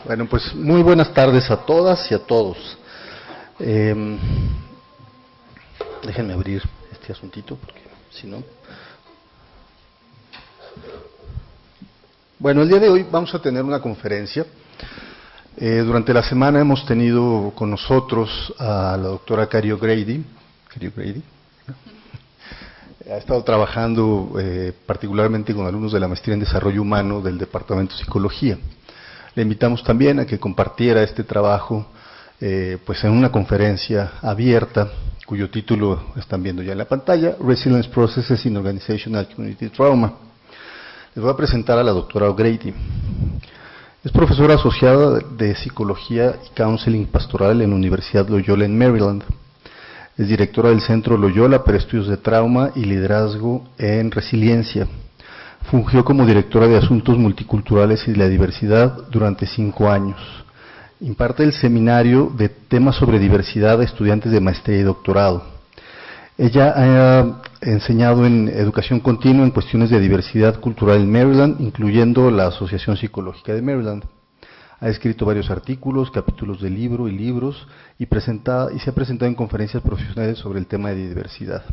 Bueno, pues muy buenas tardes a todas y a todos. Déjenme abrir este asuntito, porque si no... Bueno, el día de hoy vamos a tener una conferencia. Durante la semana hemos tenido con nosotros a la doctora Carrie O'Grady. Ha estado trabajando particularmente con alumnos de la maestría en desarrollo humano del Departamento de Psicología. Le invitamos también a que compartiera este trabajo pues en una conferencia abierta, cuyo título están viendo ya en la pantalla, Resilience Processes in Organizational Community Trauma. Les voy a presentar a la doctora O'Grady. Es profesora asociada de Psicología y Counseling Pastoral en la Universidad Loyola en Maryland. Es directora del Centro Loyola para Estudios de Trauma y Liderazgo en Resiliencia. Fungió como directora de Asuntos Multiculturales y de la Diversidad durante 5 años. Imparte el seminario de temas sobre diversidad a estudiantes de maestría y doctorado. Ella ha enseñado en educación continua en cuestiones de diversidad cultural en Maryland, incluyendo la Asociación Psicológica de Maryland. Ha escrito varios artículos, capítulos de libro y libros, y se ha presentado en conferencias profesionales sobre el tema de diversidad.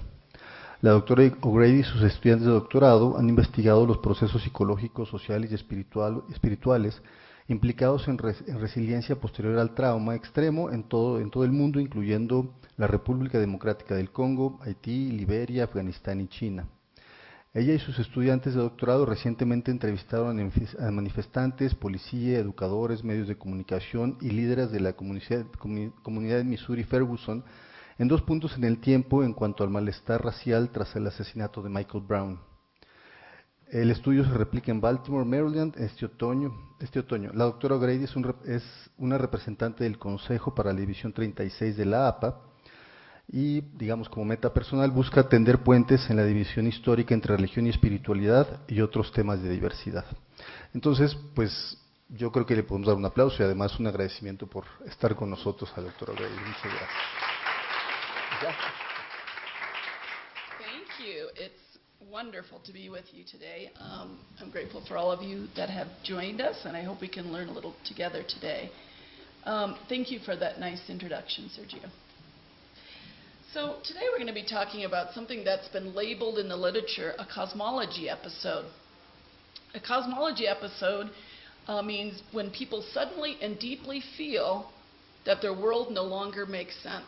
La doctora O'Grady y sus estudiantes de doctorado han investigado los procesos psicológicos, sociales y espirituales implicados en resiliencia posterior al trauma extremo en todo el mundo, incluyendo la República Democrática del Congo, Haití, Liberia, Afganistán y China. Ella y sus estudiantes de doctorado recientemente entrevistaron a manifestantes, policía, educadores, medios de comunicación y líderes de la comunidad de Missouri-Ferguson en 2 puntos en el tiempo en cuanto al malestar racial tras el asesinato de Michael Brown. El estudio se replica en Baltimore, Maryland, este otoño. La doctora O'Grady es una representante del Consejo para la División 36 de la APA y, digamos, como meta personal, busca tender puentes en la división histórica entre religión y espiritualidad y otros temas de diversidad. Entonces, pues, yo creo que le podemos dar un aplauso y además un agradecimiento por estar con nosotros a la doctora O'Grady. Muchas gracias. Thank you. It's wonderful to be with you today. I'm grateful for all of you that have joined us, and I hope we can learn a little together today. Thank you for that nice introduction, Sergio. So today we're going to be talking about something that's been labeled in the literature a cosmology episode. A cosmology episode means when people suddenly and deeply feel that their world no longer makes sense,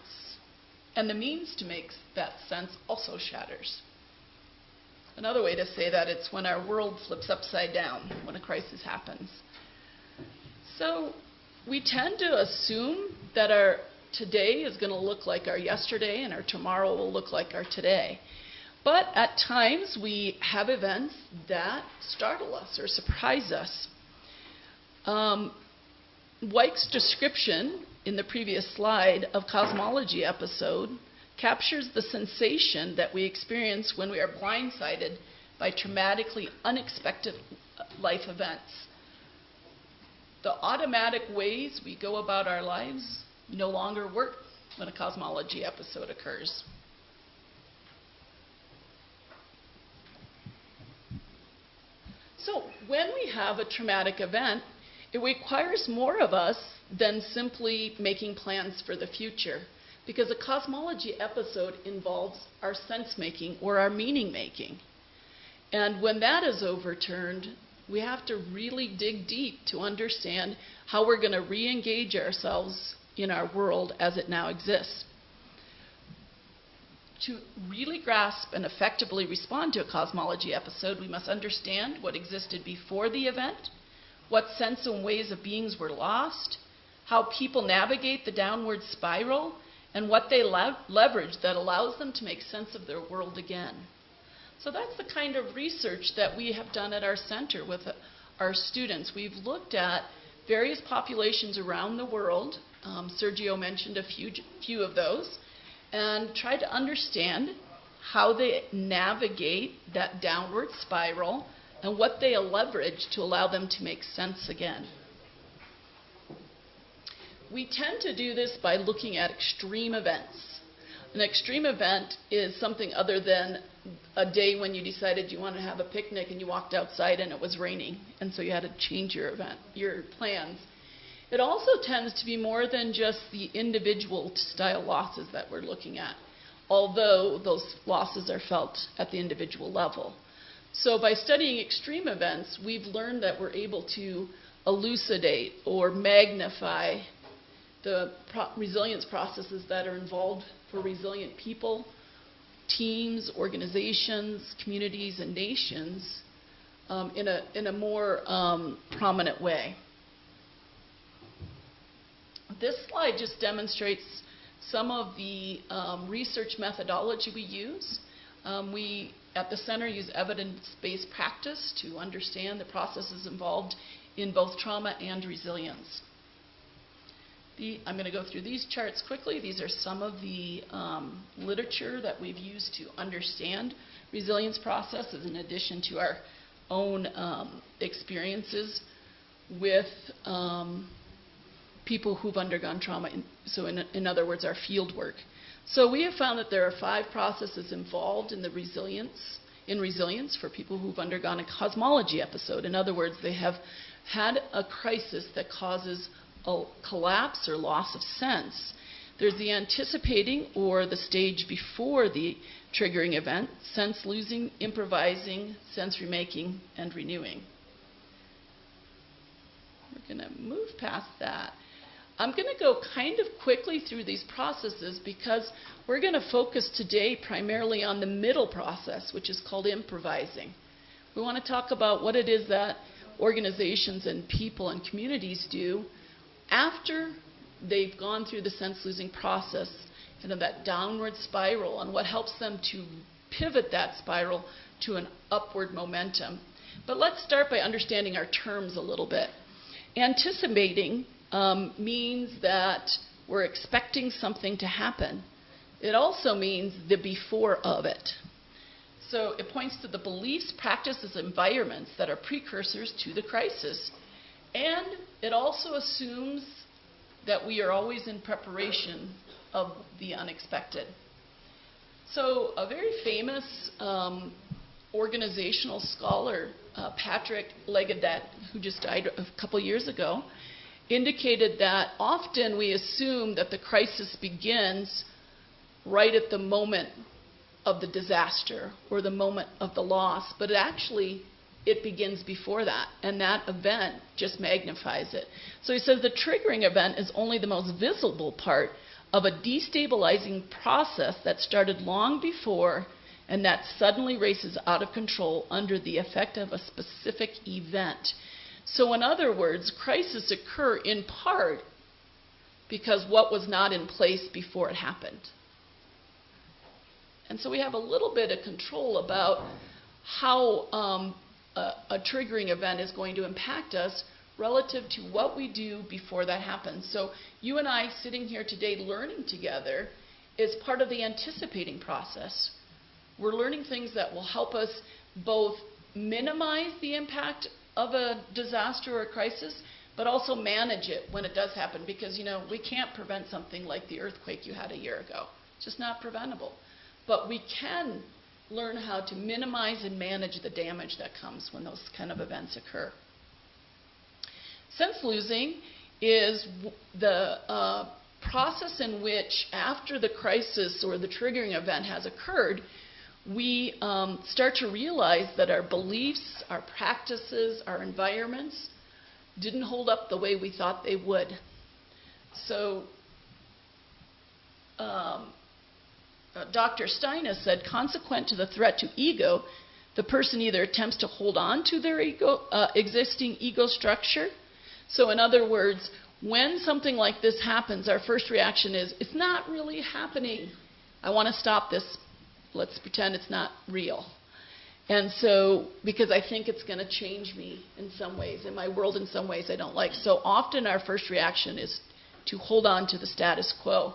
and the means to make that sense also shatters. Another way to say that, it's when our world flips upside down, when a crisis happens. So we tend to assume that our today is going to look like our yesterday and our tomorrow will look like our today. But at times we have events that startle us or surprise us. Weich's description in the previous slide of cosmology episode captures the sensation that we experience when we are blindsided by traumatically unexpected life events. The automatic ways we go about our lives no longer work when a cosmology episode occurs. So when we have a traumatic event, it requires more of us than simply making plans for the future, because a cosmology episode involves our sense-making or our meaning-making. And when that is overturned, we have to really dig deep to understand how we're going to re-engage ourselves in our world as it now exists. To really grasp and effectively respond to a cosmology episode, we must understand what existed before the event, what sense and ways of beings were lost, how people navigate the downward spiral, and what they leverage that allows them to make sense of their world again. So that's the kind of research that we have done at our center with our students. We've looked at various populations around the world. Sergio mentioned a few of those, and tried to understand how they navigate that downward spiral and what they leverage to allow them to make sense again. We tend to do this by looking at extreme events. An extreme event is something other than a day when you decided you wanted to have a picnic and you walked outside and it was raining, and so you had to change your plans. It also tends to be more than just the individual style losses that we're looking at, although those losses are felt at the individual level. So by studying extreme events, we've learned that we're able to elucidate or magnify the resilience processes that are involved for resilient people, teams, organizations, communities, and nations in a more prominent way. This slide just demonstrates some of the research methodology we use. We, at the center, use evidence-based practice to understand the processes involved in both trauma and resilience. I'm going to go through these charts quickly. These are some of the literature that we've used to understand resilience processes in addition to our own experiences with people who've undergone trauma, so in other words, our field work. So we have found that there are 5 processes involved in resilience for people who've undergone a cosmology episode. In other words, they have had a crisis that causes a collapse or loss of sense. There's the anticipating, or the stage before the triggering event, sense losing, improvising, sense remaking, and renewing. We're going to move past that. I'm going to go kind of quickly through these processes because we're going to focus today primarily on the middle process, which is called improvising. We want to talk about what it is that organizations and people and communities do after they've gone through the sense-losing process, kind of that downward spiral, and what helps them to pivot that spiral to an upward momentum. But let's start by understanding our terms a little bit. Anticipating means that we're expecting something to happen. It also means the before of it. So it points to the beliefs, practices, environments that are precursors to the crisis. And it also assumes that we are always in preparation of the unexpected. So a very famous organizational scholar, Patrick Legadet, who just died a couple years ago, indicated that often we assume that the crisis begins right at the moment of the disaster or the moment of the loss, but it begins before that, and that event just magnifies it. So he says the triggering event is only the most visible part of a destabilizing process that started long before and that suddenly races out of control under the effect of a specific event. So in other words, crises occur in part because what was not in place before it happened. And so we have a little bit of control about how a triggering event is going to impact us relative to what we do before that happens. So you and I sitting here today learning together is part of the anticipating process. We're learning things that will help us both minimize the impact of a disaster or a crisis, but also manage it when it does happen, because we can't prevent something like the earthquake you had a year ago. It's just not preventable. But we can learn how to minimize and manage the damage that comes when those kind of events occur. Sense losing is the process in which, after the crisis or the triggering event has occurred, we start to realize that our beliefs, our practices, our environments didn't hold up the way we thought they would. So Dr. Stein has said, consequent to the threat to ego, the person either attempts to hold on to their existing ego structure. So in other words, when something like this happens, our first reaction is, it's not really happening. I want to stop this. Let's pretend it's not real. And so, because I think it's going to change me in some ways, in my world in some ways I don't like. So often our first reaction is to hold on to the status quo,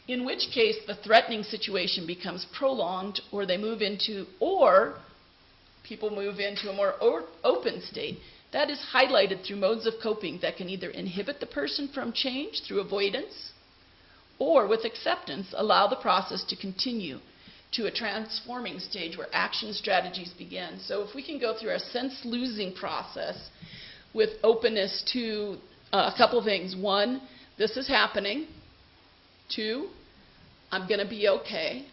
in which case the threatening situation becomes prolonged, or people move into a more open state. That is highlighted through modes of coping that can either inhibit the person from change through avoidance, or with acceptance, allow the process to continue to a transforming stage where action strategies begin. So if we can go through our sense-losing process with openness to a couple things. One, this is happening. Two, I'm going to be okay.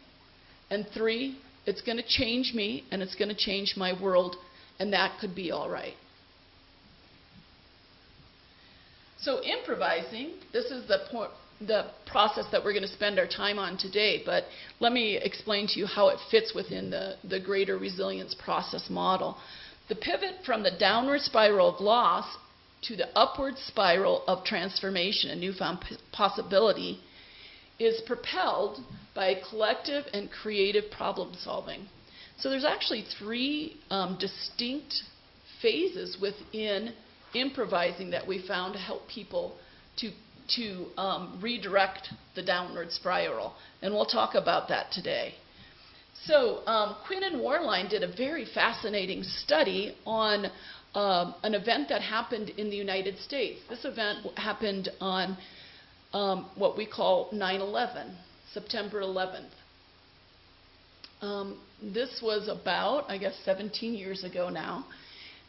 And three, it's going to change me and it's going to change my world, and that could be all right. So improvising, this is the process that we're going to spend our time on today, but let me explain to you how it fits within the greater resilience process model. The pivot from the downward spiral of loss to the upward spiral of transformation and newfound possibility is propelled by collective and creative problem solving. So there's actually three distinct phases within improvising that we found to help people to redirect the downward spiral. And we'll talk about that today. So Quinn and Warline did a very fascinating study on an event that happened in the United States. This event happened on what we call 9/11, September 11th. This was about, I guess, 17 years ago now.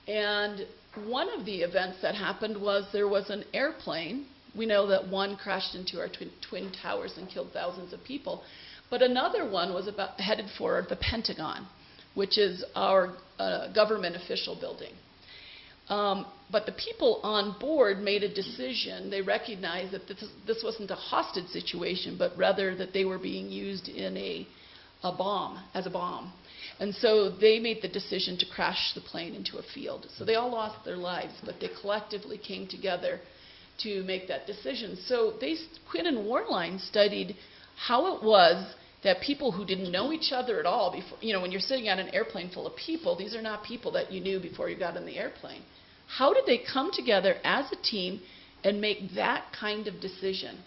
And one of the events that happened was there was an airplane. We know that one crashed into our twin towers and killed thousands of people. But another one was headed for the Pentagon, which is our government official building. But the people on board made a decision. They recognized that this wasn't a hostage situation, but rather that they were being used in as a bomb. And so they made the decision to crash the plane into a field. So they all lost their lives, but they collectively came together to make that decision. So Quinn and Warline studied how it was that people who didn't know each other at all before, when you're sitting on an airplane full of people, these are not people that you knew before you got on the airplane. How did they come together as a team and make that kind of decision?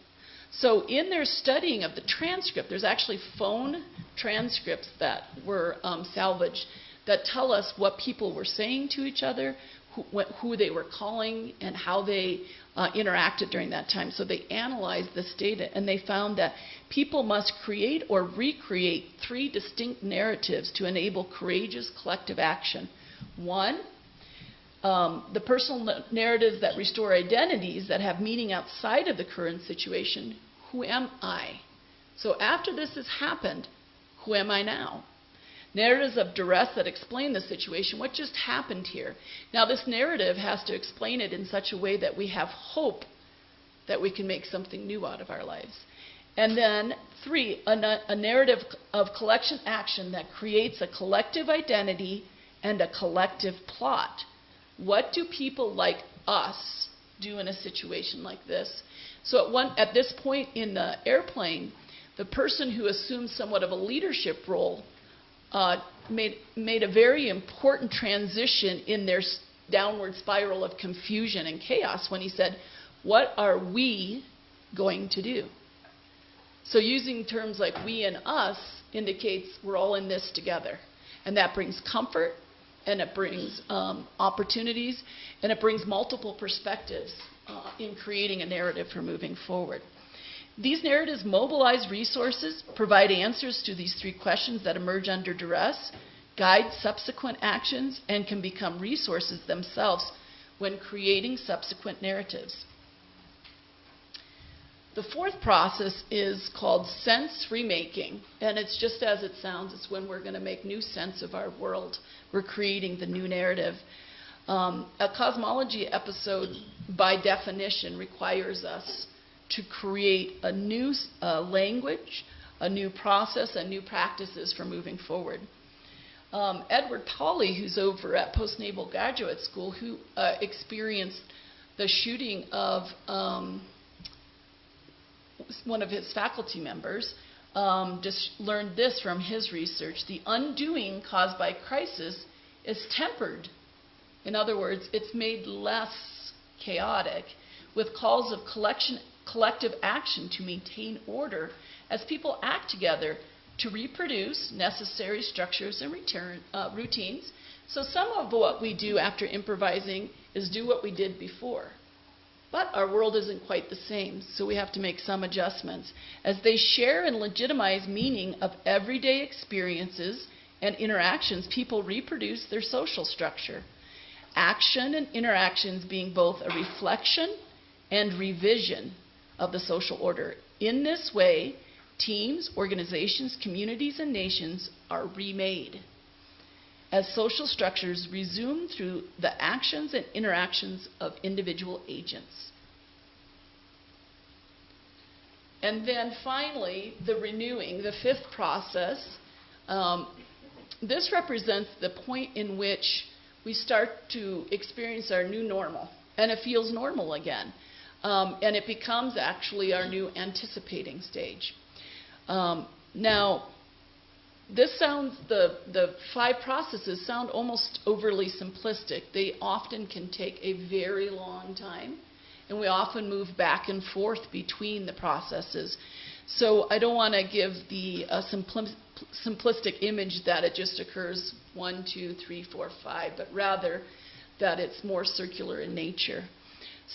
So in their studying of the transcript, there's actually phone transcripts that were salvaged that tell us what people were saying to each other, who they were calling, and how they interacted during that time. So they analyzed this data, and they found that people must create or recreate three distinct narratives to enable courageous collective action. One, the personal narratives that restore identities that have meaning outside of the current situation. Who am I? So after this has happened, who am I now? Narratives of duress that explain the situation. What just happened here? Now this narrative has to explain it in such a way that we have hope that we can make something new out of our lives. And then three, a narrative of collection action that creates a collective identity and a collective plot. What do people like us do in a situation like this? So at this point in the airplane, the person who assumed somewhat of a leadership role made a very important transition in their downward spiral of confusion and chaos when he said, what are we going to do? So using terms like we and us indicates we're all in this together. And that brings comfort, and it brings opportunities, and it brings multiple perspectives in creating a narrative for moving forward. These narratives mobilize resources, provide answers to these three questions that emerge under duress, guide subsequent actions, and can become resources themselves when creating subsequent narratives. The fourth process is called sense remaking, and it's just as it sounds. It's when we're going to make new sense of our world. We're creating the new narrative. A cosmology episode, by definition, requires us to create a new language, a new process, and new practices for moving forward. Edward Pauley, who's over at Postnatal Graduate School, who experienced the shooting of one of his faculty members, just learned this from his research. The undoing caused by crisis is tempered. In other words, it's made less chaotic with calls of collective action to maintain order as people act together to reproduce necessary structures and routines. So some of what we do after improvising is do what we did before. But our world isn't quite the same, so we have to make some adjustments. As they share and legitimize meaning of everyday experiences and interactions, people reproduce their social structure. Action and interactions being both a reflection and revision of the social order. In this way, teams, organizations, communities, and nations are remade as social structures resume through the actions and interactions of individual agents. And then finally, the renewing, the fifth process. This represents the point in which we start to experience our new normal, and it feels normal again. And it becomes actually our new anticipating stage. Now, this sounds, the 5 processes sound almost overly simplistic. They often can take a very long time, and we often move back and forth between the processes. So I don't want to give the simplistic image that it just occurs 1, 2, 3, 4, 5, but rather that it's more circular in nature.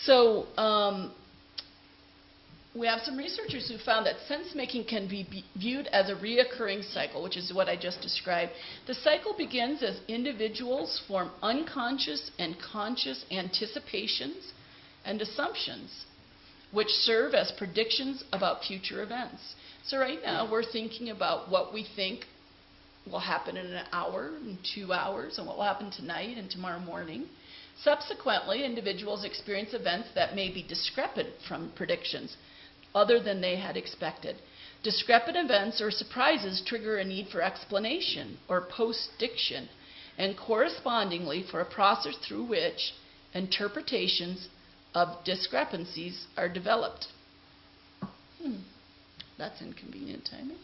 So we have some researchers who found that sense-making can be viewed as a reoccurring cycle, which is what I just described. The cycle begins as individuals form unconscious and conscious anticipations and assumptions, which serve as predictions about future events. So right now, we're thinking about what we think will happen in an hour, in 2 hours, and what will happen tonight and tomorrow morning. Subsequently, individuals experience events that may be discrepant from predictions, other than they had expected. Discrepant events or surprises trigger a need for explanation or post-diction, and correspondingly for a process through which interpretations of discrepancies are developed. That's inconvenient timing.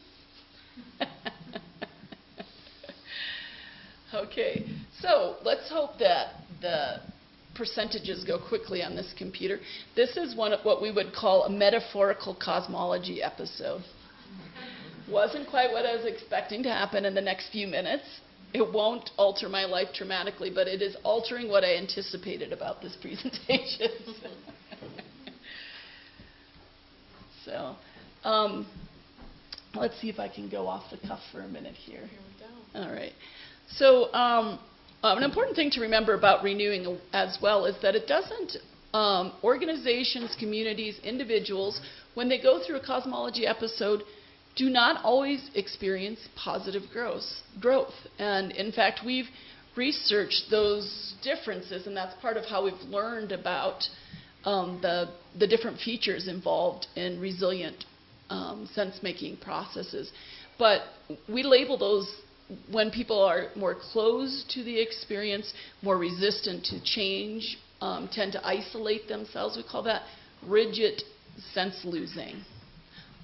Okay, so let's hope that the percentages go quickly on this computer. This is one of what we would call a metaphorical cosmology episode. Wasn't quite what I was expecting to happen in the next few minutes. It won't alter my life dramatically, but it is altering what I anticipated about this presentation. So, let's see if I can go off the cuff for a minute here. Here we go. All right. So, an important thing to remember about renewing as well is that it doesn't, organizations, communities, individuals, when they go through a cosmology episode, do not always experience positive growth. And in fact, we've researched those differences, and that's part of how we've learned about the different features involved in resilient sense-making processes. But we label those when people are more closed to the experience, more resistant to change, tend to isolate themselves. We call that rigid sense losing.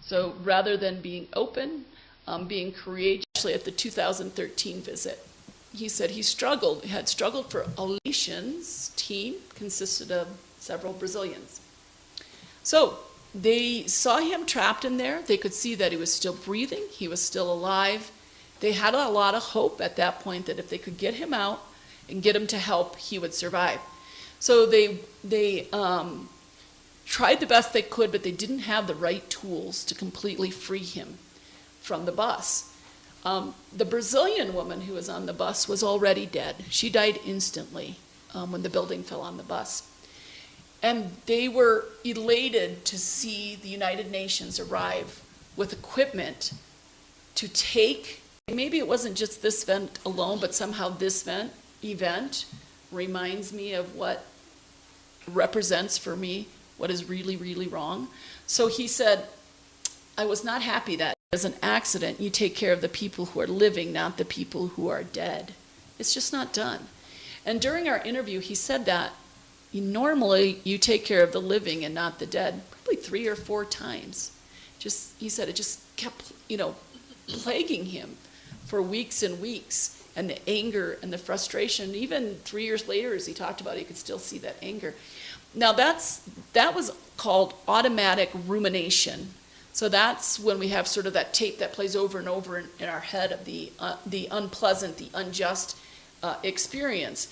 So rather than being open, being courageous. Actually, at the 2013 visit, he said he had struggled for a nation's team consisted of several Brazilians. So they saw him trapped in there. They could see that he was still breathing. He was still alive. They had a lot of hope at that point that if they could get him out and get him to help, he would survive. So they tried the best they could, but they didn't have the right tools to completely free him from the bus. The Brazilian woman who was on the bus was already dead. She died instantly when the building fell on the bus. And they were elated to see the United Nations arrive with equipment to take, maybe it wasn't just this event alone, but somehow this event reminds me of what represents for me what is really, really wrong. So he said, I was not happy that as an accident, you take care of the people who are living, not the people who are dead. It's just not done. And during our interview, he said that normally you take care of the living and not the dead, probably 3 or 4 times. He said it just kept, plaguing him for weeks and weeks, and the anger and the frustration. Even 3 years later, as he talked about it, you could still see that anger. Now that was called automatic rumination. So that's when we have sort of that tape that plays over and over in our head of the unpleasant, the unjust experience.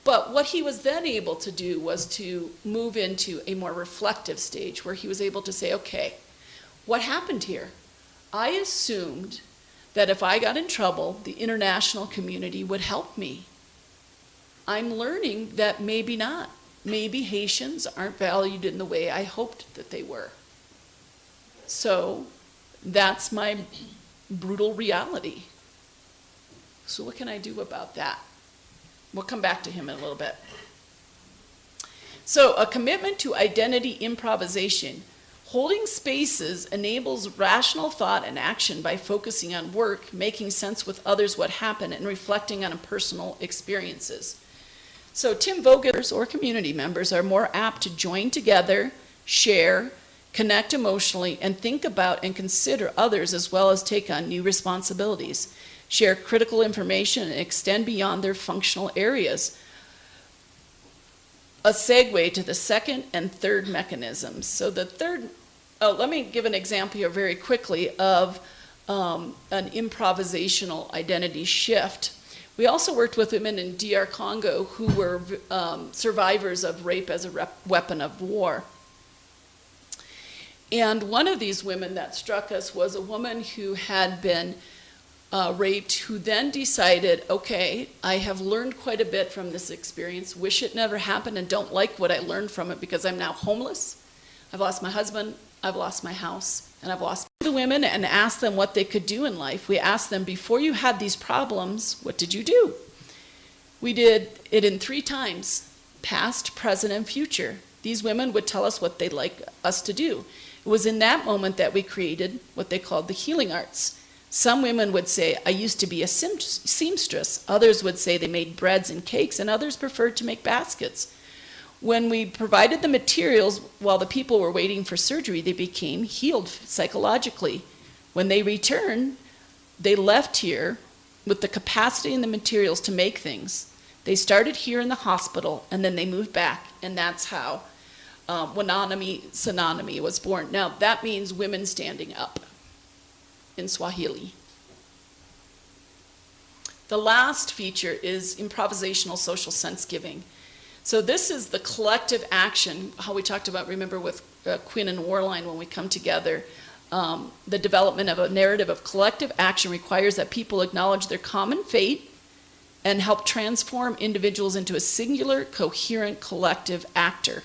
But what he was then able to do was to move into a more reflective stage where he was able to say, okay, what happened here? I assumed that if I got in trouble, the international community would help me. I'm learning that maybe not. maybe Haitians aren't valued in the way I hoped that they were. So that's my brutal reality. So what can I do about that? We'll come back to him in a little bit. So a commitment to identity improvisation. Holding spaces enables rational thought and action by focusing on work, making sense with others what happened, and reflecting on personal experiences. So Tim Vogers or community members are more apt to join together, share, connect emotionally, and think about and consider others as well as take on new responsibilities, share critical information, and extend beyond their functional areas. A segue to the second and third mechanisms. So the third, let me give an example here very quickly of an improvisational identity shift. We also worked with women in DR Congo who were survivors of rape as a weapon of war. And one of these women that struck us was a woman who had been raped, who then decided, okay, I have learned quite a bit from this experience, wish it never happened, and don't like what I learned from it because I'm now homeless. I've lost my husband, I've lost my house, and I've lost the women, and asked them what they could do in life. We asked them, before you had these problems, what did you do? We did it in 3 times, past, present, and future. These women would tell us what they'd like us to do. It was in that moment that we created what they called the healing arts. Some women would say, I used to be a seamstress. Others would say they made breads and cakes, and others preferred to make baskets. When we provided the materials while the people were waiting for surgery, they became healed psychologically. When they returned, they left here with the capacity and the materials to make things. They started here in the hospital, and then they moved back, and that's how Wananami Sananami was born. Now, that means women standing up in Swahili. The last feature is improvisational social sense giving. So this is the collective action, how we talked about, remember, with Quinn and Warline when we come together. The development of a narrative of collective action requires that people acknowledge their common fate and help transform individuals into a singular, coherent, collective actor.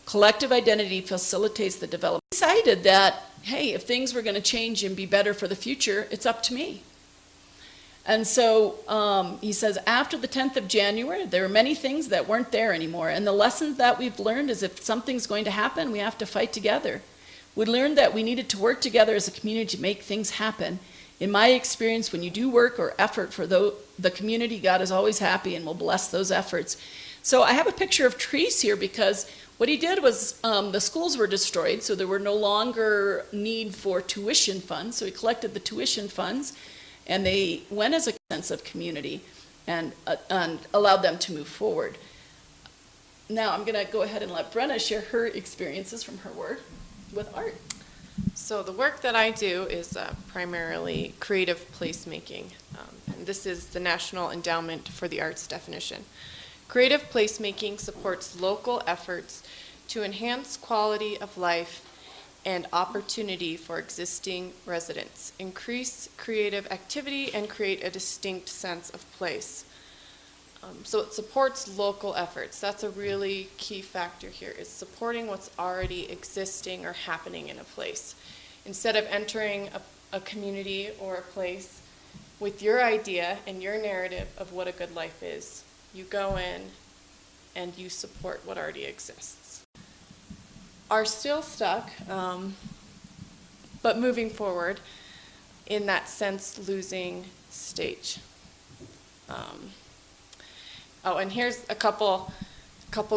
Collective identity facilitates the development. We decided that, hey, if things were going to change and be better for the future, it's up to me. And so he says, after the 10th of January, there are many things that weren't there anymore. And the lessons that we've learned is if something's going to happen, we have to fight together. We learned that we needed to work together as a community to make things happen. In my experience, when you do work or effort for the community, God is always happy and will bless those efforts. So I have a picture of trees here because what he did was the schools were destroyed, so there were no longer need for tuition funds. So he collected the tuition funds, and they went as a sense of community and allowed them to move forward. Now I'm going to go ahead and let Brenna share her experiences from her work with art. So the work that I do is primarily creative placemaking. And this is the National Endowment for the Arts definition. Creative placemaking supports local efforts to enhance quality of life and opportunity for existing residents, increase creative activity, and create a distinct sense of place. So it supports local efforts. That's a really key factor here, is supporting what's already existing or happening in a place. Instead of entering a community or a place with your idea and your narrative of what a good life is, you go in and you support what already exists. Are still stuck, but moving forward in that sense-losing stage. Oh, and here's a couple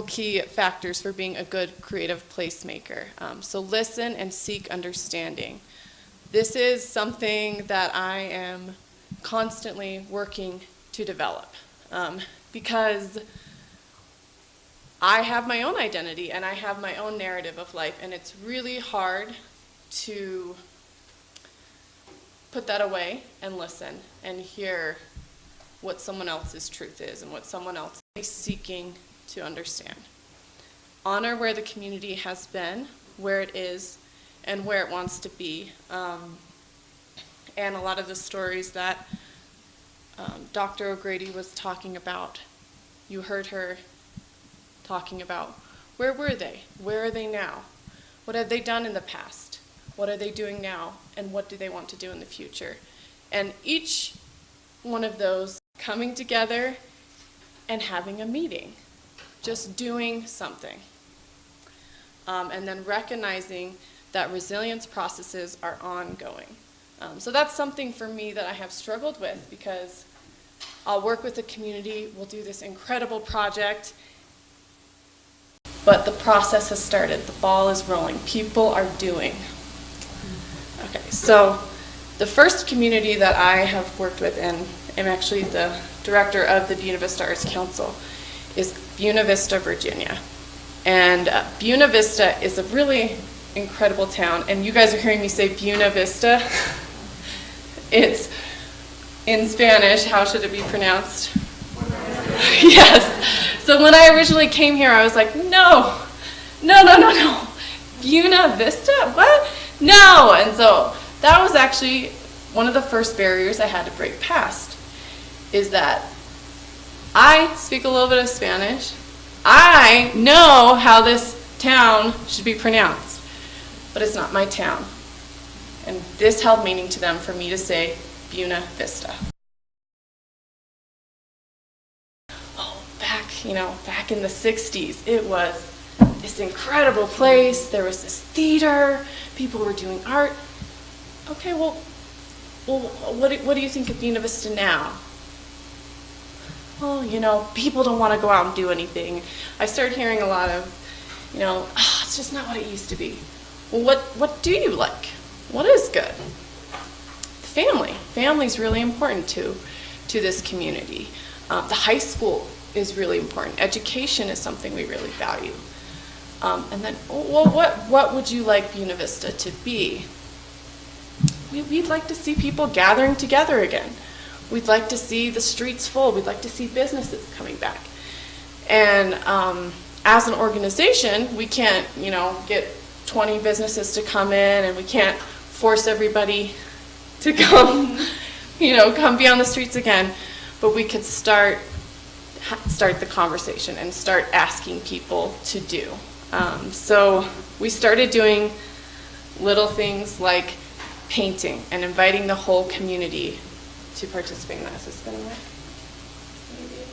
key factors for being a good creative placemaker. So listen and seek understanding. This is something that I am constantly working to develop because I have my own identity and I have my own narrative of life, and it's really hard to put that away and listen and hear what someone else's truth is and what someone else is seeking to understand. Honor where the community has been, where it is, and where it wants to be. And a lot of the stories that Dr. O'Grady was talking about, you heard her talking about where were they? Where are they now? What have they done in the past? What are they doing now? And what do they want to do in the future? And each one of those coming together and having a meeting, just doing something. And then recognizing that resilience processes are ongoing. So that's something for me that I have struggled with, because I'll work with the community, we'll do this incredible project, but the process has started, the ball is rolling, people are doing. Okay, so the first community that I have worked with, and I'm actually the director of the Buena Vista Arts Council, is Buena Vista, Virginia. And Buena Vista is a really incredible town, and you guys are hearing me say Buena Vista. It's in Spanish, how should it be pronounced? Yes. So when I originally came here, I was like, no. Buena Vista? What? No. And so that was actually one of the first barriers I had to break past, is that I speak a little bit of Spanish. I know how this town should be pronounced, but it's not my town. And this held meaning to them for me to say Buena Vista. Oh, back in the 60s, it was this incredible place. There was this theater. People were doing art. Okay, well, what do you think of Buena Vista now? Well, people don't want to go out and do anything. I started hearing a lot of, it's just not what it used to be. Well, what do you like? What is good? Family. Family's really important to this community. The high school is really important. Education is something we really value. And then, well, what would you like Buena Vista to be? We'd like to see people gathering together again. We'd like to see the streets full. We'd like to see businesses coming back. And as an organization, we can't, get 20 businesses to come in, and we can't force everybody to come, come be on the streets again. But we could start the conversation and start asking people to do. So we started doing little things like painting and inviting the whole community to participate in that. Is this spinning right? Maybe.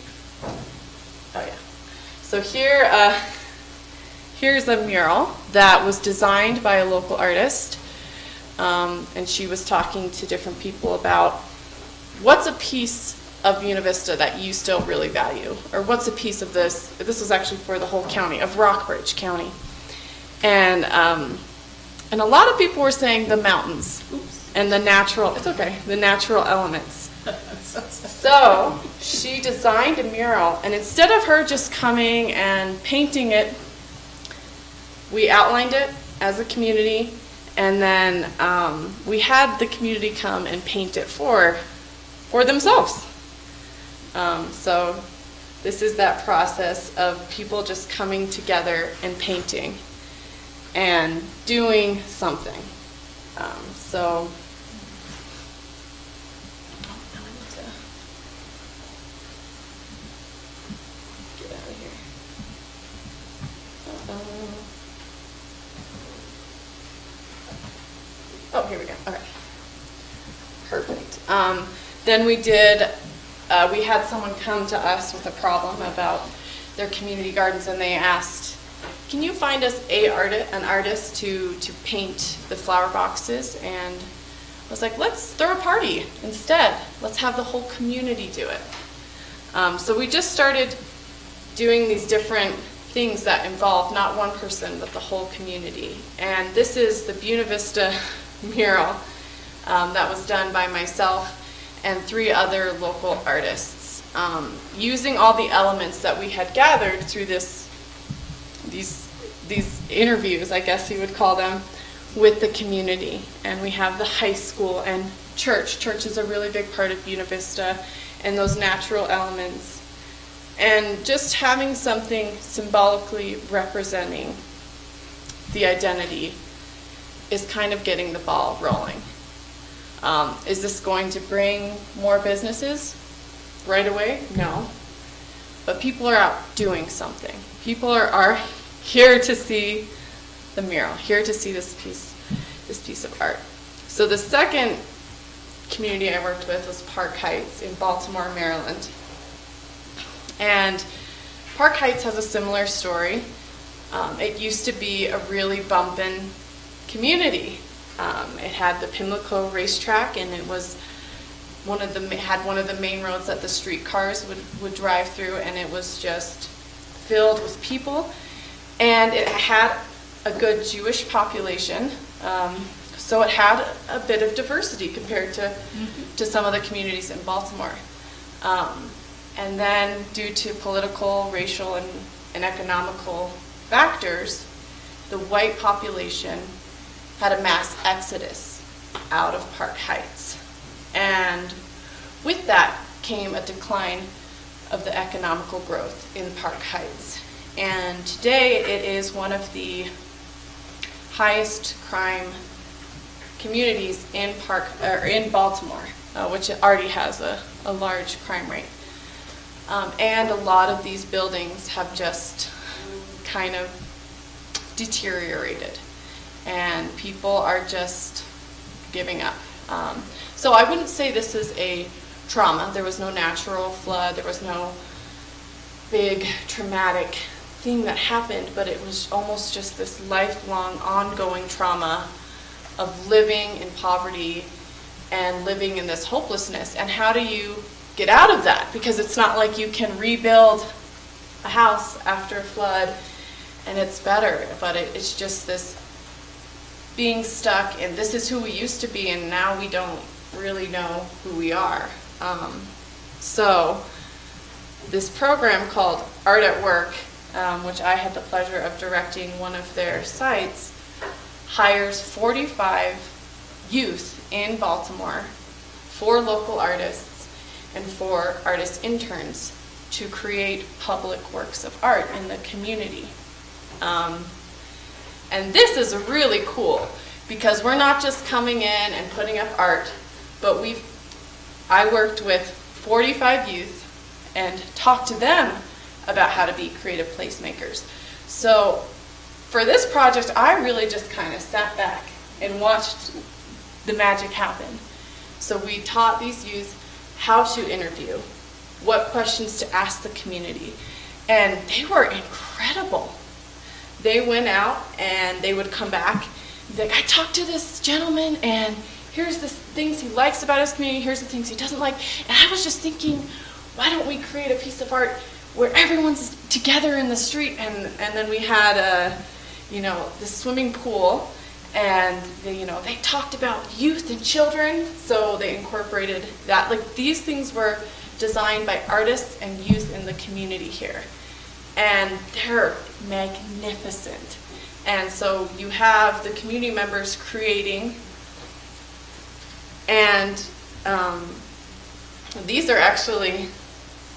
Oh yeah. So here's a mural that was designed by a local artist, and she was talking to different people about what's a piece of Buena Vista that you still really value, or what's a piece of this. This was actually for the whole county of Rockbridge County, and a lot of people were saying the mountains. Oops. And the natural, it's okay, the natural elements. So she designed a mural, and instead of her just coming and painting it, we outlined it as a community, and then we had the community come and paint it for themselves. So this is that process of people just coming together and painting and doing something. So now I need to get out of here. Oh, here we go. Okay. Perfect. Then we had someone come to us with a problem about their community gardens, and they asked, can you find us an artist to paint the flower boxes? And I was like, let's throw a party instead. Let's have the whole community do it. So we just started doing these different things that involve not one person, but the whole community. And this is the Buena Vista mural that was done by myself and 3 other local artists, using all the elements that we had gathered through these interviews, I guess you would call them, with the community. And we have the high school and church. Church is a really big part of Buena Vista, and those natural elements. And just having something symbolically representing the identity is kind of getting the ball rolling. Is this going to bring more businesses right away? No. but people are out doing something. People are here to see the mural, here to see this piece of art. So the second community I worked with was Park Heights in Baltimore, Maryland. And Park Heights has a similar story. It used to be a really bumpin' community. It had the Pimlico racetrack, and it was had one of the main roads that the streetcars would drive through, and it was just filled with people. And it had a good Jewish population, so it had a bit of diversity compared to some of the communities in Baltimore. And then due to political, racial, and economical factors, the white population had a mass exodus out of Park Heights. And with that came a decline of the economical growth in Park Heights. And today it is one of the highest crime communities in Baltimore, which already has a large crime rate. And a lot of these buildings have just kind of deteriorated, and people are just giving up. So I wouldn't say this is a trauma. There was no natural flood, there was no big traumatic thing that happened, but it was almost just this lifelong, ongoing trauma of living in poverty and living in this hopelessness. And how do you get out of that? Because it's not like you can rebuild a house after a flood and it's better, but it's just this being stuck, and this is who we used to be, and now we don't really know who we are. So this program called Art at Work, which I had the pleasure of directing one of their sites, hires 45 youth in Baltimore, 4 local artists, and 4 artist interns to create public works of art in the community. And this is really cool because we're not just coming in and putting up art, but I worked with 45 youth and talked to them about how to be creative placemakers. So for this project, I really just kind of sat back and watched the magic happen. So we taught these youth how to interview, what questions to ask the community, and they were incredible. They went out and they would come back, like, I talked to this gentleman and here's the things he likes about his community, here's the things he doesn't like, and I was just thinking, why don't we create a piece of art where everyone's together in the street? And then we had this swimming pool, and they talked about youth and children, so they incorporated that. Like, these things were designed by artists and youth in the community here, and they're magnificent. And so you have the community members creating, and these are actually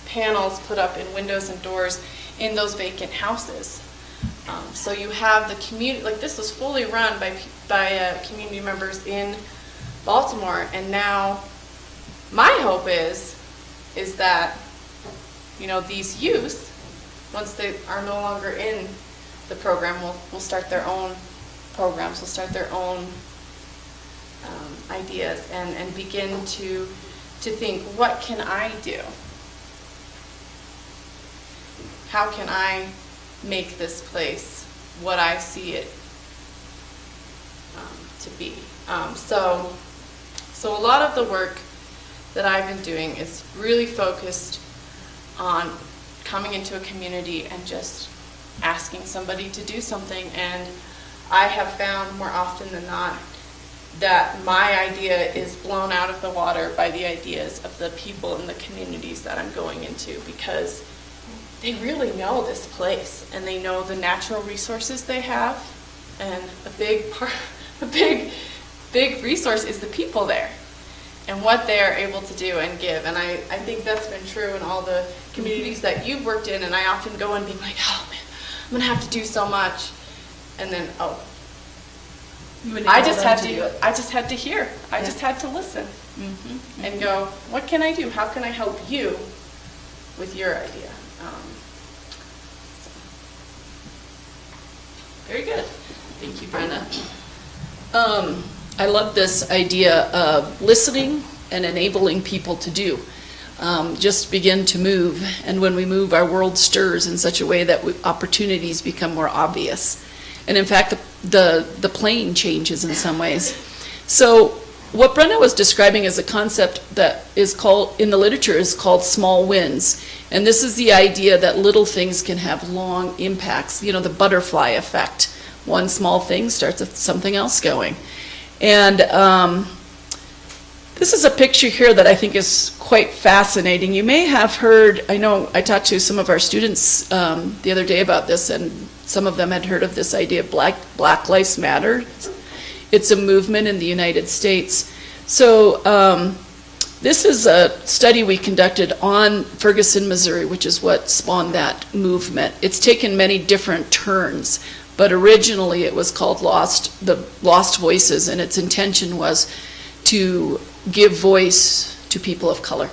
panels put up in windows and doors in those vacant houses. So you have the community, like, this was fully run by community members in Baltimore, and now my hope is that these youth, once they are no longer in the program, will start their own programs, will start their own ideas, and begin to think, what can I do? How can I make this place what I see it to be? So a lot of the work that I've been doing is really focused on coming into a community and just asking somebody to do something. And I have found more often than not that my idea is blown out of the water by the ideas of the people in the communities that I'm going into, because they really know this place and they know the natural resources they have, and a big resource is the people there and what they are able to do and give. And I think that's been true in all the communities that you've worked in, and I often go and be like, oh man, I'm going to have to do so much, and then I just had to hear. I just had to listen and go, what can I do? How can I help you with your idea? Very good. Thank you, Brenna. I love this idea of listening and enabling people to do. Just begin to move, and when we move, our world stirs in such a way that opportunities become more obvious. And in fact, the plane changes in some ways. So what Brenna was describing is a concept that is called, in the literature, is called small wins. And this is the idea that little things can have long impacts, you know, the butterfly effect. One small thing starts something else going. And this is a picture here that I think is quite fascinating. You may have heard, I know I talked to some of our students the other day about this, and some of them had heard of this idea of Black Lives Matter. It's a movement in the United States. So this is a study we conducted on Ferguson, Missouri, which is what spawned that movement. It's taken many different turns, but originally it was called the Lost Voices, and its intention was to give voice to people of color.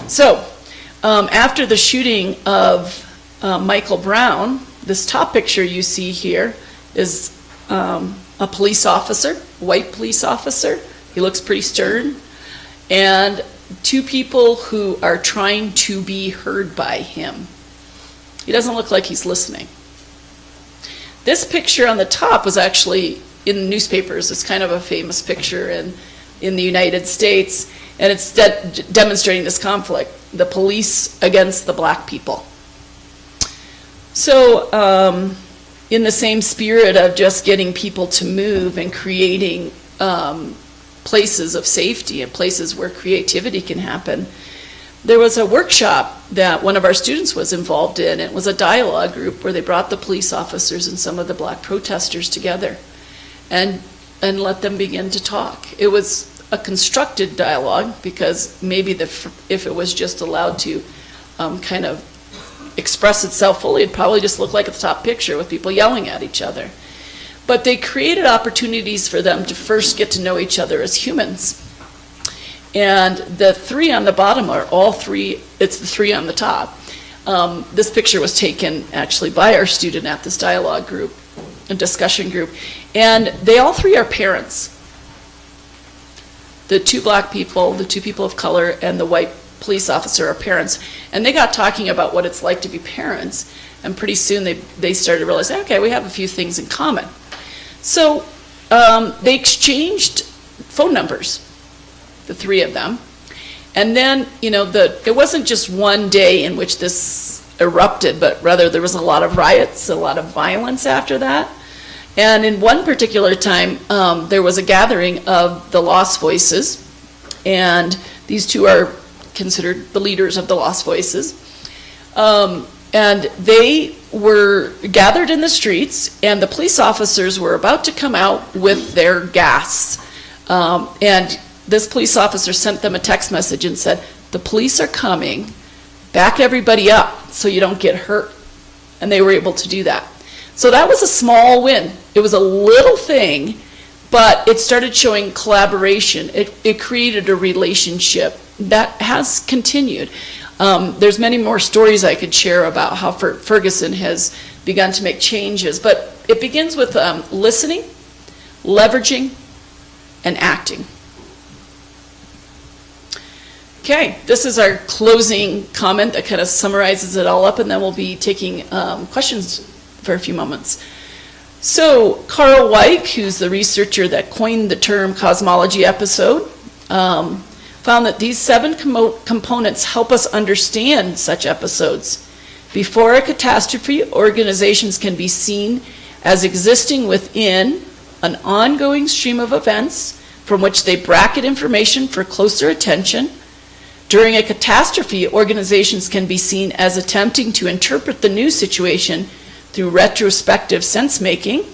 So after the shooting of Michael Brown, this top picture you see here is a police officer, white police officer. He looks pretty stern. And two people who are trying to be heard by him. He doesn't look like he's listening. This picture on the top was actually in the newspapers. It's kind of a famous picture in the United States, and it's demonstrating this conflict, the police against the black people. So in the same spirit of just getting people to move and creating places of safety and places where creativity can happen, there was a workshop that one of our students was involved in. It was a dialogue group where they brought the police officers and some of the black protesters together and let them begin to talk. It was a constructed dialogue, because maybe if it was just allowed to kind of express itself fully, it'd probably just look like the top picture with people yelling at each other. But they created opportunities for them to first get to know each other as humans. And the three on the bottom are all three, it's the three on the top. This picture was taken actually by our student at this dialogue group, a discussion group. And they all three are parents. The two black people, the two people of color, and the white police officer are parents. And they got talking about what it's like to be parents. And pretty soon they started to realize, okay, we have a few things in common. So they exchanged phone numbers, the three of them. And then, you know, it wasn't just one day in which this erupted, but rather there was a lot of riots, a lot of violence after that. And in one particular time, there was a gathering of the Lost Voices, and these two are considered the leaders of the Lost Voices. And they were gathered in the streets, and the police officers were about to come out with their gas. And this police officer sent them a text message and said, "The police are coming, back everybody up so you don't get hurt." And they were able to do that. So that was a small win. It was a little thing, but it started showing collaboration. It created a relationship that has continued. There's many more stories I could share about how Ferguson has begun to make changes, but it begins with listening, leveraging, and acting. Okay, this is our closing comment that kind of summarizes it all up, and then we'll be taking questions for a few moments. So Carl Weick, who's the researcher that coined the term cosmology episode, found that these 7 components help us understand such episodes. Before a catastrophe, organizations can be seen as existing within an ongoing stream of events from which they bracket information for closer attention. During a catastrophe, organizations can be seen as attempting to interpret the new situation through retrospective sense-making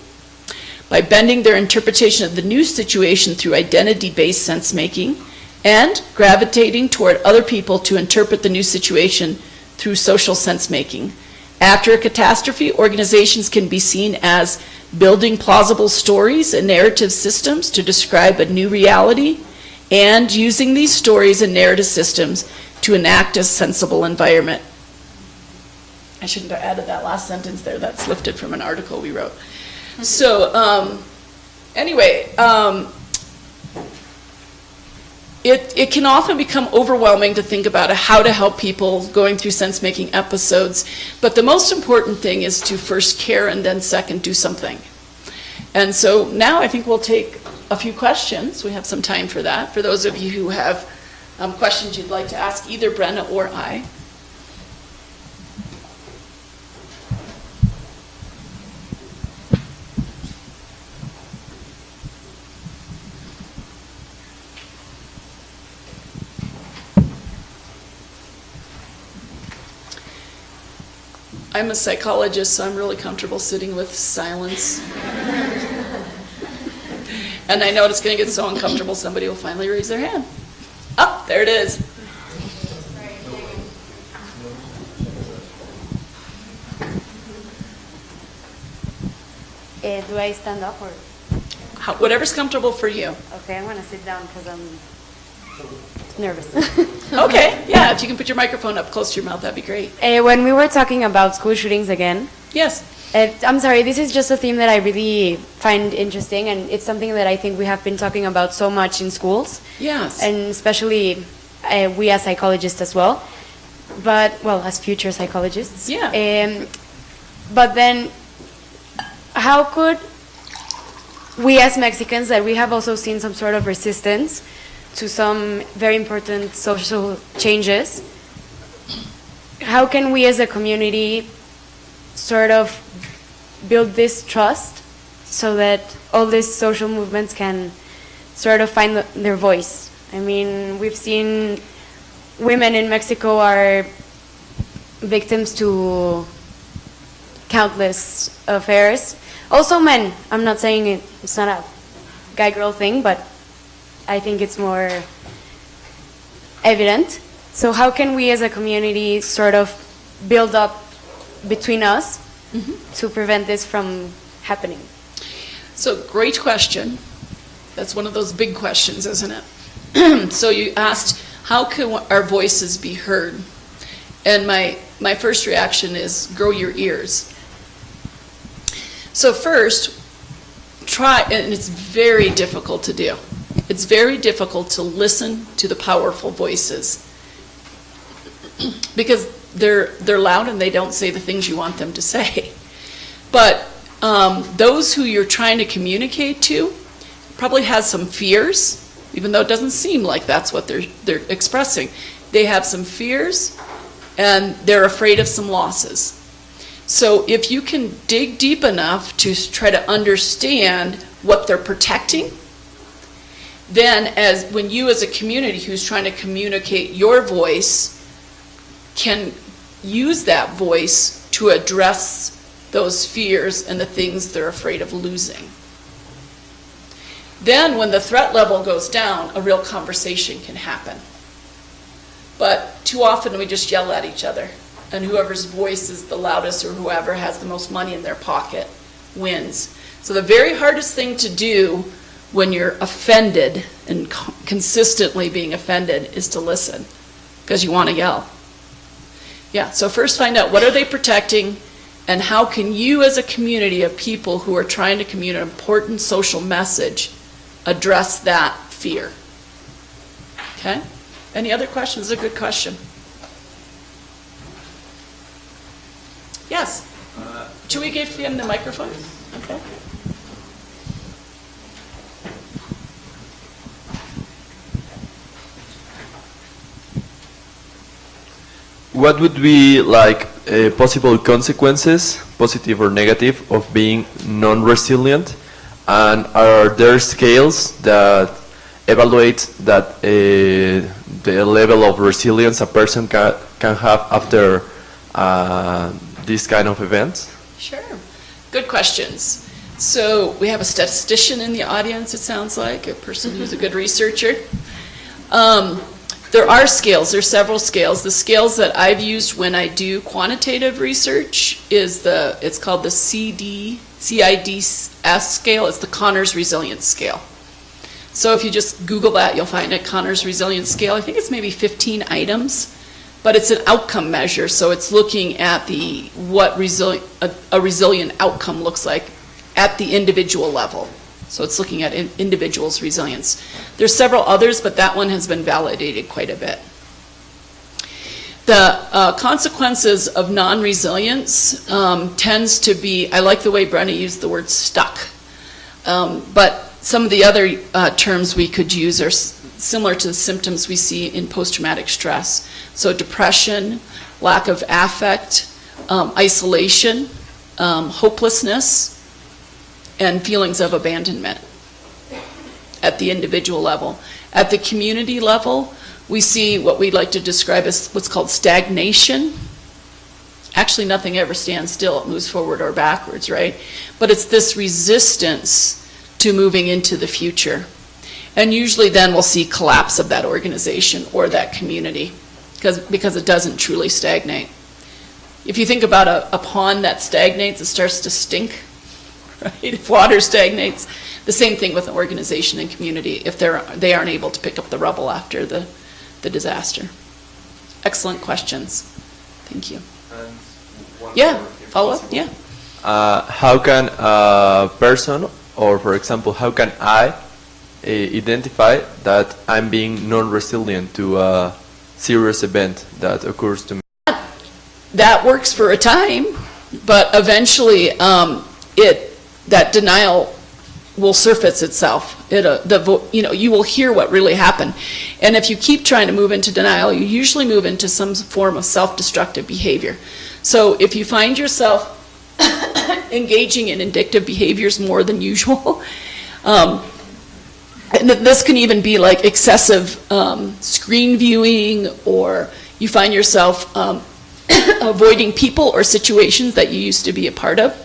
by bending their interpretation of the new situation through identity-based sense-making, and gravitating toward other people to interpret the new situation through social sense-making. After a catastrophe, organizations can be seen as building plausible stories and narrative systems to describe a new reality, and using these stories and narrative systems to enact a sensible environment. I shouldn't have added that last sentence there. That's lifted from an article we wrote. So anyway, it can often become overwhelming to think about how to help people going through sense-making episodes, but the most important thing is to first care and then second do something. And so now I think we'll take a few questions. We have some time for that. For those of you who have questions you'd like to ask either Brenna or I. I'm a psychologist, so I'm really comfortable sitting with silence. And I know it's going to get so uncomfortable, somebody will finally raise their hand. Oh, there it is. Do I stand up or? Whatever's comfortable for you. Okay, I'm going to sit down because I'm nervous. Okay, yeah, if you can put your microphone up close to your mouth, that'd be great. When we were talking about school shootings again, Yes. I'm sorry, this is just a theme that I really find interesting, and it's something that I think we have been talking about so much in schools. Yes. And especially we as psychologists as well, but, well, as future psychologists. Yeah. But then, how could we as Mexicans, that we have also seen some sort of resistance to some very important social changes, how can we as a community sort of build this trust so that all these social movements can sort of find their voice? I mean, we've seen women in Mexico are victims to countless affairs. Also men. I'm not saying it's not a guy-girl thing, but I think it's more evident. So how can we as a community sort of build up between us to prevent this from happening? So great question. That's one of those big questions, isn't it? So you asked, how can our voices be heard? And my first reaction is, grow your ears. So first, try, and it's very difficult to do. It's very difficult to listen to the powerful voices because they're loud and they don't say the things you want them to say. But those who you're trying to communicate to probably has some fears, even though it doesn't seem like that's what they're expressing. They have some fears and they're afraid of some losses. So if you can dig deep enough to try to understand what they're protecting, then when you as a community who's trying to communicate your voice can use that voice to address those fears and the things they're afraid of losing. Then when the threat level goes down, a real conversation can happen. But too often we just yell at each other, and whoever's voice is the loudest or whoever has the most money in their pocket wins. So the very hardest thing to do when you're offended and consistently being offended is to listen, because you want to yell. Yeah, so first find out what are they protecting and how can you as a community of people who are trying to communicate an important social message address that fear. Okay? Any other questions? It's a good question. Yes? Should we give him the microphone? Okay. What would be like possible consequences, positive or negative, of being non-resilient? And are there scales that evaluate that the level of resilience a person can have after these kind of events? Sure. Good questions. So we have a statistician in the audience, it sounds like, a person who's a good researcher. There are scales. There's several scales. The scales that I've used when I do quantitative research is it's called the CIDS scale. It's the Connors Resilience Scale. So if you just Google that, you'll find it, Connors Resilience Scale. I think it's maybe 15 items but it's an outcome measure, so it's looking at what a resilient outcome looks like at the individual level. So it's looking at individuals' resilience. There's several others, but that one has been validated quite a bit. The consequences of non-resilience tends to be, I like the way Brenna used the word stuck, but some of the other terms we could use are similar to the symptoms we see in post-traumatic stress. So depression, lack of affect, isolation, hopelessness, and feelings of abandonment at the individual level. At the community level, we see what we like to describe as what's called stagnation. Actually, nothing ever stands still. It moves forward or backwards, right? But it's this resistance to moving into the future. And usually then we'll see collapse of that organization or that community because it doesn't truly stagnate. If you think about a pond that stagnates, it starts to stink, right? If water stagnates, the same thing with an organization and community if they aren't able to pick up the rubble after the disaster. Excellent questions. Thank you. And one Yeah, more, if follow up, possible. yeah. How can a person, or for example, how can I identify that I'm being non-resilient to a serious event that occurs to me? That works for a time, but eventually that denial will surface itself. You will hear what really happened. And if you keep trying to move into denial, you usually move into some form of self-destructive behavior. So if you find yourself engaging in addictive behaviors more than usual, and this can even be like excessive screen viewing, or you find yourself avoiding people or situations that you used to be a part of.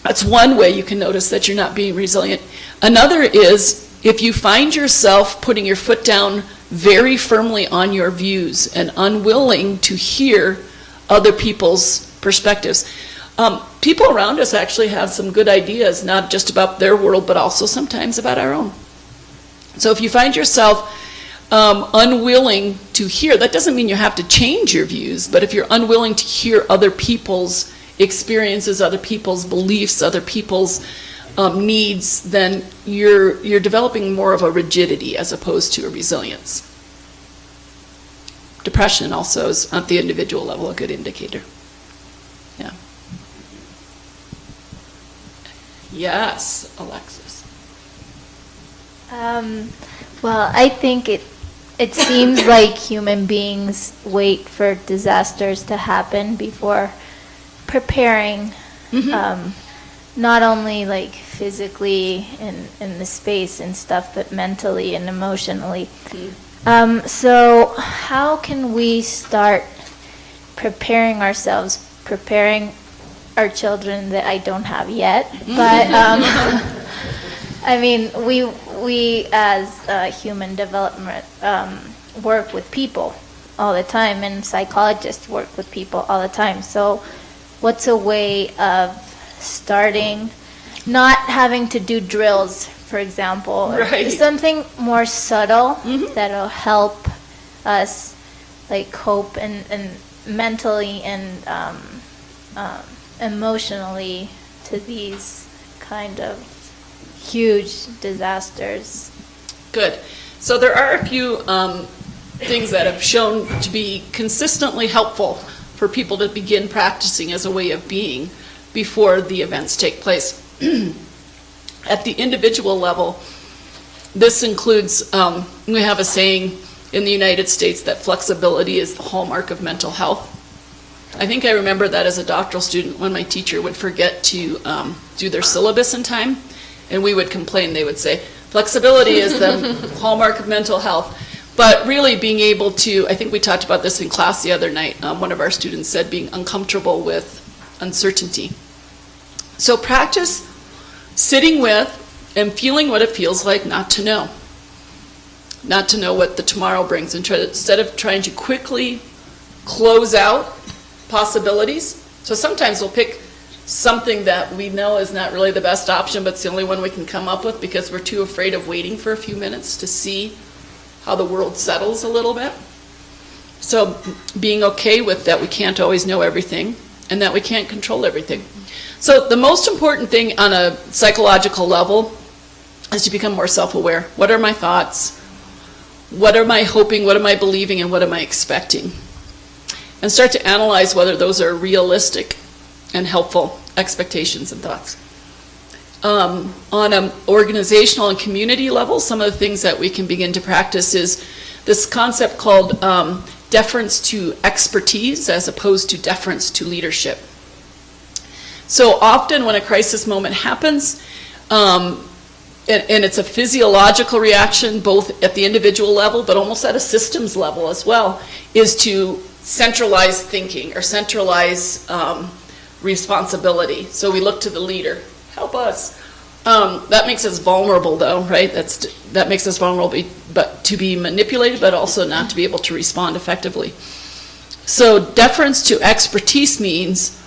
That's one way you can notice that you're not being resilient. Another is if you find yourself putting your foot down very firmly on your views and unwilling to hear other people's perspectives. People around us actually have some good ideas, not just about their world, but also sometimes about our own. So if you find yourself unwilling to hear, that doesn't mean you have to change your views, but if you're unwilling to hear other people's experiences, other people's beliefs, other people's needs, then you're developing more of a rigidity as opposed to a resilience. Depression also is at the individual level a good indicator. Yeah. Yes, Alexis. Well, I think it seems like human beings wait for disasters to happen before preparing, not only like physically in the space and stuff, but mentally and emotionally. So how can we start preparing ourselves, preparing our children that I don't have yet, but I mean, we as human development work with people all the time, and psychologists work with people all the time. So what's a way of starting, not having to do drills, for example, Right. something more subtle that'll help us like cope and mentally and emotionally to these kind of huge disasters. Good. So there are a few things that have shown to be consistently helpful for people to begin practicing as a way of being before the events take place. At the individual level, this includes, we have a saying in the United States that flexibility is the hallmark of mental health. I think I remember that as a doctoral student when my teacher would forget to do their syllabus in time, and we would complain. They would say, flexibility is the hallmark of mental health. But really being able to, I think we talked about this in class the other night, one of our students said being uncomfortable with uncertainty. So practice sitting with and feeling what it feels like not to know. Not to know what the tomorrow brings, and instead of trying to quickly close out possibilities. So sometimes we'll pick something that we know is not really the best option, but it's the only one we can come up with because we're too afraid of waiting for a few minutes to see how the world settles a little bit. So being okay with that we can't always know everything and that we can't control everything. So the most important thing on a psychological level is to become more self-aware. What are my thoughts? What am I hoping? What am I believing? And what am I expecting? And start to analyze whether those are realistic and helpful expectations and thoughts. On an organizational and community level, some of the things that we can begin to practice is this concept called deference to expertise as opposed to deference to leadership. So often when a crisis moment happens, and it's a physiological reaction both at the individual level but almost at a systems level as well, is to centralize thinking or centralize responsibility. So we look to the leader. Help us. That makes us vulnerable, though, right? That makes us vulnerable, but to be manipulated, but also not to be able to respond effectively. So deference to expertise means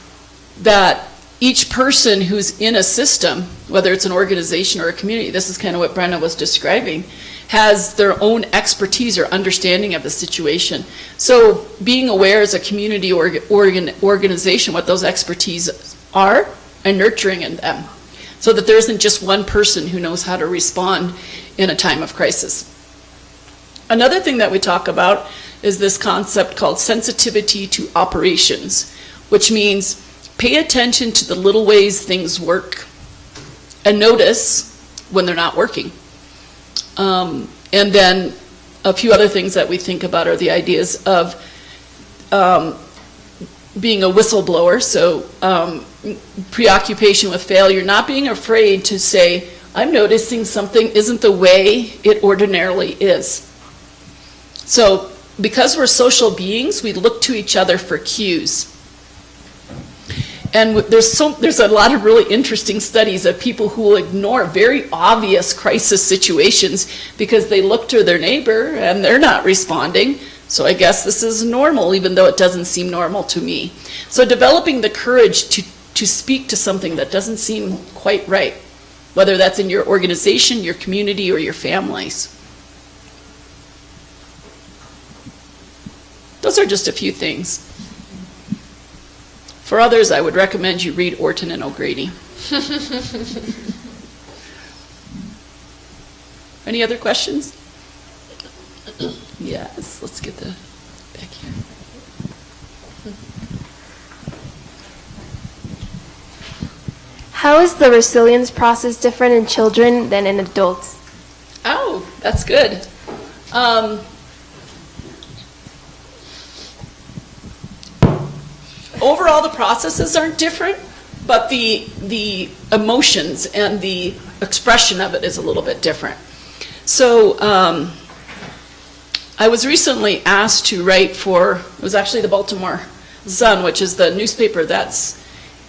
that each person who's in a system, whether it's an organization or a community, this is kind of what Brenna was describing, has their own expertise or understanding of the situation. So being aware as a community or organization what those expertise are and nurturing in them, so that there isn't just one person who knows how to respond in a time of crisis. Another thing that we talk about is this concept called sensitivity to operations, which means pay attention to the little ways things work and notice when they're not working. And then a few other things that we think about are the ideas of being a whistleblower, so preoccupation with failure, not being afraid to say, I'm noticing something isn't the way it ordinarily is. So because we're social beings, we look to each other for cues. And there's a lot of really interesting studies of people who will ignore very obvious crisis situations because they look to their neighbor and they're not responding. So I guess this is normal, even though it doesn't seem normal to me. So developing the courage to speak to something that doesn't seem quite right, whether that's in your organization, your community, or your families. Those are just a few things. For others, I would recommend you read Orton and O'Grady. Any other questions? Yes, let's get the back here. How is the resilience process different in children than in adults? Oh, that's good. Overall, the processes aren't different, but the emotions and the expression of it is a little bit different. So I was recently asked to write for, it was actually the Baltimore Sun, which is the newspaper that's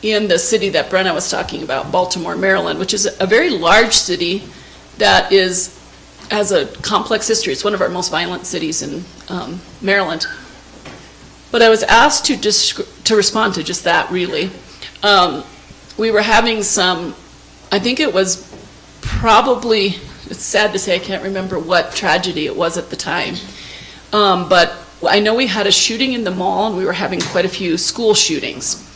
in the city that Brenna was talking about, Baltimore, Maryland, which is a very large city that has a complex history. It's one of our most violent cities in Maryland. But I was asked to respond to just that, really. We were having some, I think it was probably, it's sad to say I can't remember what tragedy it was at the time. But I know we had a shooting in the mall and we were having quite a few school shootings.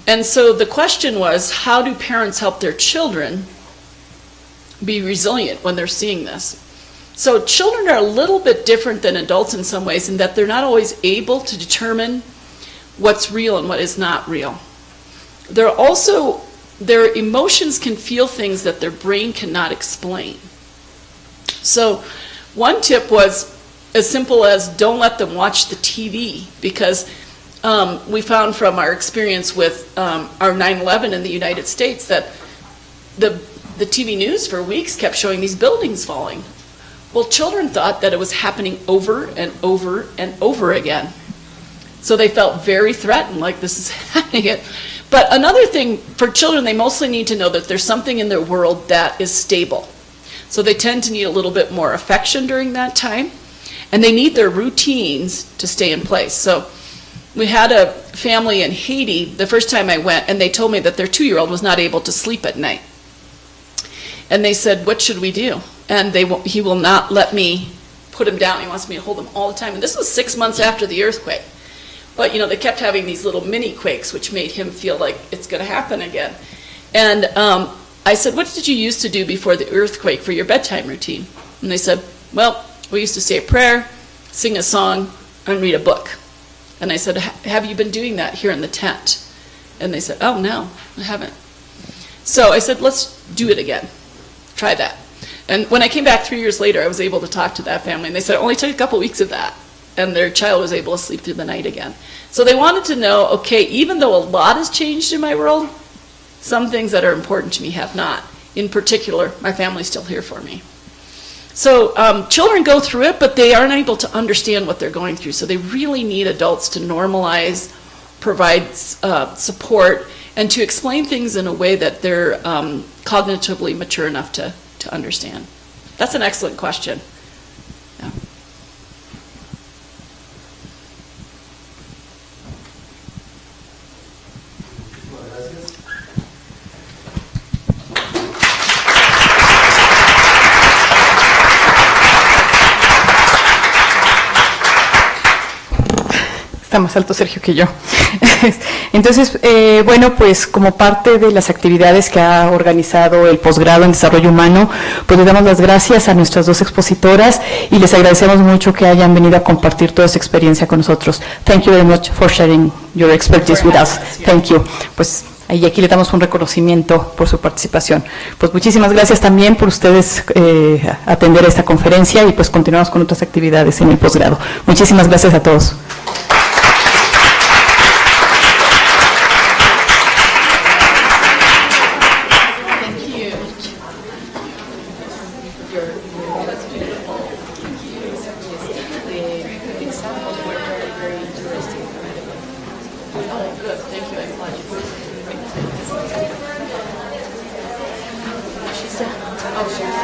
And so the question was, how do parents help their children be resilient when they're seeing this? So children are a little bit different than adults in some ways in that they're not always able to determine what's real and what is not real. Their emotions can feel things that their brain cannot explain. So one tip was as simple as don't let them watch the TV, because we found from our experience with our 9/11 in the United States that the TV news for weeks kept showing these buildings falling. Well, children thought that it was happening over and over and over again. So they felt very threatened, like this is happening. But another thing, for children, they mostly need to know that there's something in their world that is stable. So they tend to need a little bit more affection during that time, and they need their routines to stay in place. So we had a family in Haiti the first time I went, and they told me that their 2-year-old was not able to sleep at night. And they said, what should we do? And he will not let me put him down. He wants me to hold him all the time. And this was 6 months after the earthquake. But, they kept having these little mini quakes, which made him feel like it's going to happen again. And I said, what did you used to do before the earthquake for your bedtime routine? And they said, well, we used to say a prayer, sing a song, and read a book. And I said, have you been doing that here in the tent? And they said, oh, no, I haven't. So I said, let's do it again. Try that. And when I came back 3 years later, I was able to talk to that family, and they said it only took a couple weeks of that, and their child was able to sleep through the night again. So they wanted to know, okay, even though a lot has changed in my world, some things that are important to me have not. In particular, my family's still here for me. So children go through it, but they aren't able to understand what they're going through. So they really need adults to normalize, provide support, and to explain things in a way that they're cognitively mature enough to understand. That's an excellent question. Yeah. Está más alto Sergio que yo. Entonces, bueno, pues como parte de las actividades que ha organizado el posgrado en Desarrollo Humano, pues le damos las gracias a nuestras dos expositoras y les agradecemos mucho que hayan venido a compartir toda su experiencia con nosotros. Thank you very much for sharing your expertise with us. Thank you. Pues y aquí le damos un reconocimiento por su participación. Pues muchísimas gracias también por ustedes atender esta conferencia y pues continuamos con otras actividades en el posgrado. Muchísimas gracias a todos. Oh, sure.